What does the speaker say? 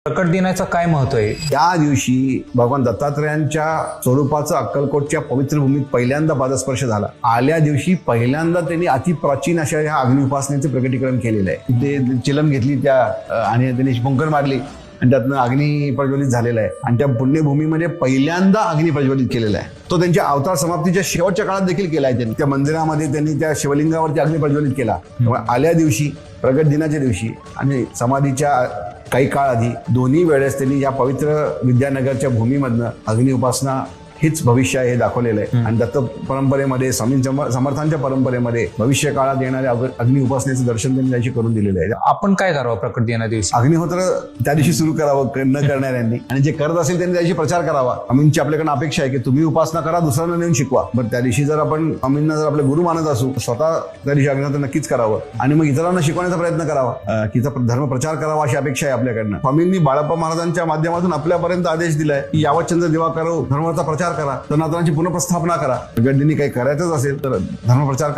प्रकट दिनाचं काय महत्व आहे? त्या दिवशी भगवान दत्तात्रेयांच्या स्वरूपाचा अक्कलकोटच्या पवित्र भूमीत पहिल्यांदा पादस्पर्श झाला. आल्या दिवशी पहिल्यांदा त्यांनी अतिप्राचीन अशा ह्या अग्नि उपासनेचं प्रकटीकरण केलेलं आहे. ते चिलम घेतली त्या आणि त्यांनी फुंकर मारली आणि त्यातनं अग्नी प्रज्वलित झालेला आहे आणि त्या पुण्यभूमीमध्ये पहिल्यांदा अग्नी प्रज्वलित केलेला आहे. तो त्यांच्या अवतार समाप्तीच्या शेवटच्या काळात देखील केला आहे. त्यांनी त्या मंदिरामध्ये त्यांनी त्या शिवलिंगावरती अग्नी प्रज्वलित केला. त्यामुळे आल्या दिवशी, प्रगट दिनाच्या दिवशी आणि समाधीच्या काही काळ आधी दोन्ही वेळेस त्यांनी या पवित्र विद्यानगरच्या भूमीमधनं अग्नि उपासना हेच भविष्य आहे हे दाखवलेलं आहे. आणि दत्त परंपरेमध्ये, स्वामी समर्थांच्या परंपरेमध्ये भविष्य काळात येणाऱ्या अग्नि उपासनेचं दर्शन त्यांनी त्याशी करून दिलेलं आहे. आपण काय करावं प्रकट दिना दिवशी? अग्निहोत्र त्या दिवशी सुरू करावं न करणाऱ्यांनी, आणि जे करत असेल त्यांनी त्याची प्रचार करावा. स्वामींची आपल्याकडे अपेक्षा आहे की तुम्ही उपासना करा, दुसऱ्यांना नेऊन शिकवा. बरं, त्या दिवशी जर आपण स्वामींना जर आपले गुरु मानत असू, स्वतः त्या दिवशी अग्निहोत्र नक्कीच करावं आणि मग इतरांना शिकवण्याचा प्रयत्न करावा, तिचा धर्म प्रचार करावा अशी अपेक्षा आहे आपल्याकडनं. स्वामींनी बाळप्पा महाराजांच्या माध्यमातून आपल्यापर्यंत आदेश दिलाय की यावतचंद्र दिवा करो, धर्माचा प्रचार करा, सनातनाची पुनःप्रस्थापना करा. प्रगट दिनी काही करायचंच असेल तर धर्मप्रचार करा.